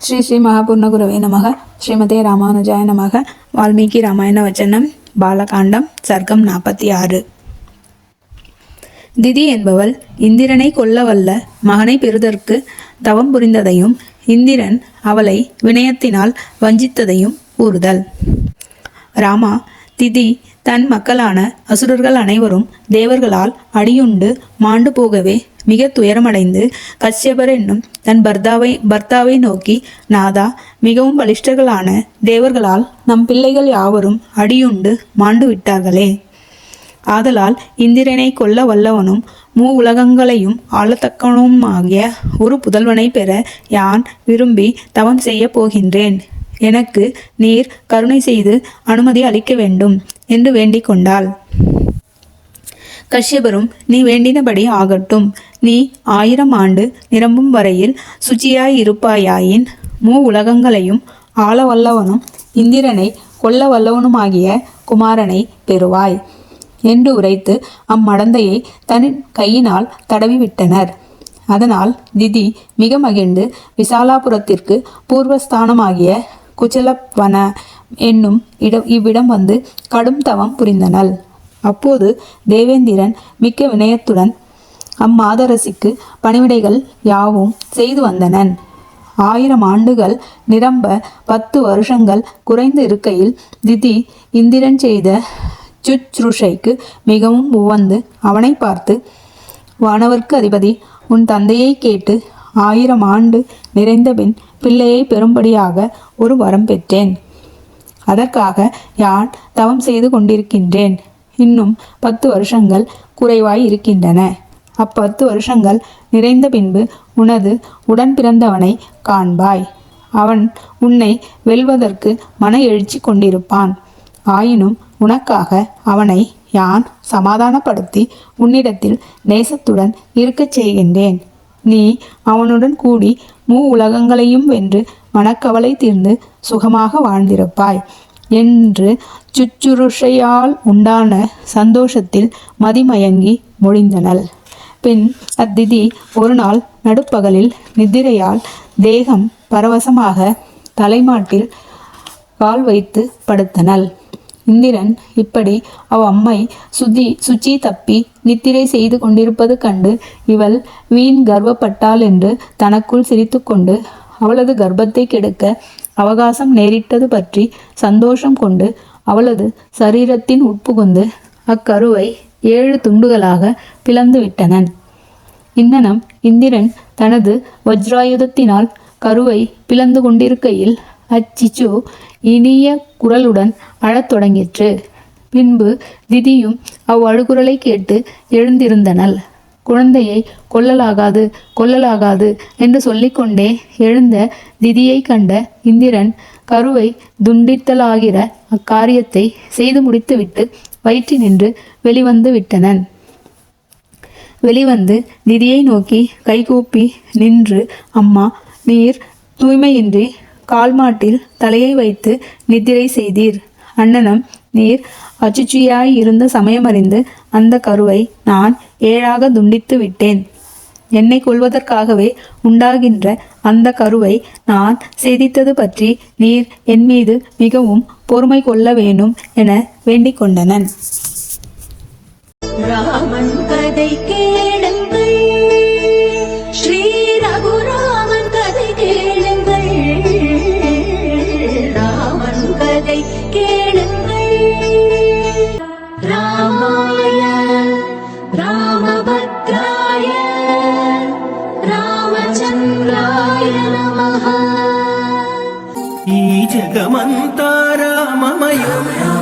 ஸ்ரீ ஸ்ரீ மகாபூர்ணகுரவே நமக. ஸ்ரீமதே ராமானுஜாய நமக. வால்மீகி ராமாயண வச்சனம் பாலகாண்டம் சர்க்கம் 46. திதி என்பவள் இந்திரனை கொல்ல வல்ல மகனை பெறுதற்கு தவம் புரிந்ததையும் இந்திரன் அவளை வினயத்தினால் வஞ்சித்ததையும் கூறுதல். ராமா, திதி தன் மக்களான அசுரர்கள் அனைவரும் தேவர்களால் அடியுண்டு மாண்டு போகவே மிக துயரமடைந்து கஷ்யபர் என்னும் தன் பர்த்தாவை நோக்கி, நாதா, மிகவும் பலிஷ்டர்களான தேவர்களால் நம் பிள்ளைகள் யாவரும் அடியுண்டு மாண்டு விட்டார்களே. ஆதலால் இந்திரனை கொல்ல வல்லவனும் உலகங்களையும் ஆளத்தக்கவனுமாகிய ஒரு புதல்வனை பெற யான் விரும்பி தவம் செய்ய போகின்றேன். எனக்கு நீர் கருணை செய்து அனுமதி அளிக்க வேண்டும் என்று வேண்டிக் கொண்டாள். கஷ்யபரும், நீ வேண்டினபடி ஆகட்டும். நீ 1000 ஆண்டு நிரம்பும் வரையில் சுச்சியாய் இருப்பாயாயின் உலகங்களையும் ஆள வல்லவனும் இந்திரனை கொல்ல வல்லவனுமாகிய குமாரனை பெறுவாய் என்று உரைத்து அம்மடந்தையை தன் கையினால் தடவிவிட்டனர். அதனால் திதி மிக மகிழ்ந்து விசாலாபுரத்திற்கு பூர்வஸ்தானமாகிய குச்சலவன என்னும் இவ்விடம் வந்து கடும் தவம் புரிந்தனள். அப்போது தேவேந்திரன் மிக்க வினயத்துடன் அம்மாதரசிக்கு பணிவிடைகள் யாவும் செய்து வந்தனன். 1000 ஆண்டுகள் நிரம்ப 10 வருஷங்கள் குறைந்து இருக்கையில் திதி இந்திரன் செய்த சுச்ருஷைக்கு மிகவும் உவந்து அவனை பார்த்து, வானவர்க்கு அதிபதி, உன் தந்தையை கேட்டு 1000 ஆண்டு நிறைந்தபின் பிள்ளையை பெறும்படியாக ஒரு வரம் பெற்றேன். அதற்காக யான் தவம் செய்து கொண்டிருக்கின்றேன். இன்னும் 10 வருஷங்கள் குறைவாய் இருக்கின்றன. 10 வருஷங்கள் நிறைந்த பின்பு உனது உடன் பிறந்தவனை காண்பாய். அவன் உன்னை வெல்வதற்கு மன எழுச்சி கொண்டிருப்பான். ஆயினும் உனக்காக அவனை யான் சமாதானப்படுத்தி உன்னிடத்தில் நேசத்துடன் இருக்கச் செய்கின்றேன். நீ அவனுடன் கூடி உலகங்களையும் வென்று மனக்கவலை தீர்ந்து சுகமாக வாழ்ந்திருப்பாய் என்று சுச்சுருஷையால் உண்டான சந்தோஷத்தில் மதிமயங்கி மொழிந்தனள். பின் அத்திதி ஒரு நாள் நடுப்பகலில் நித்திரையால் தேகம் பரவசமாக தலைமாட்டில் கால் வைத்து படுத்தனள். இந்திரன் இப்படி அம்மை சுச்சி தப்பி நித்திரை செய்து கொண்டிருப்பது கண்டு இவள் வீண் கர்வப்பட்டாள் என்று தனக்குள் சிரித்து கொண்டு அவளது கர்ப்பத்தை கெடுக்க அவகாசம் நேரிட்டது பற்றி சந்தோஷம் கொண்டு அவளது சரீரத்தின் உட்புகுந்து அக்கருவை 7 துண்டுகளாக பிளந்து விட்டனன். இன்னனம் இந்திரன் தனது வஜ்ராயுதத்தினால் கருவை பிளந்து கொண்டிருக்கையில் அச்சிச்சு இனிய குரலுடன் அழத் தொடங்கிற்று. பின்பு திதியும் அவ்வழுகுரலை கேட்டு எழுந்திருந்தனள். குழந்தையை கொல்லலாகாது என்று சொல்லிக்கொண்டே எழுந்த திதியை கண்ட இந்திரன் கருவை துண்டித்தலாகிற அக்காரியத்தை செய்து முடித்துவிட்டு வயிற்றினின்று வெளிவந்து விட்டனன். வெளிவந்து திதியை நோக்கி கைகூப்பி நின்று, அம்மா, நீர் தூய்மையின்றி கால்மாட்டில் தலையை வைத்து நித்திரை செய்தீர். அண்ணனம், நீர் அச்சுச்சியாய் இருந்த சமயமறிந்து அந்த கருவை நான் 7ஆக துண்டித்து விட்டேன். என்னை கொல்வதற்காகவே உண்டாகின்ற அந்த கருவை நான் சேதித்தது பற்றி நீர் என் மீது மிகவும் பொறுமை கொள்ள வேணும் என வேண்டிக் கொண்டனன். ராமன் கதை கேளுங்கள், ஸ்ரீ ரகுராமன் கதை கேளுங்கள், ராமன் கதை கேளுங்கள். ராமாய ராமபத்ராய ராமச்சந்திராய நமः. ఈ జగమంతా రామమయం.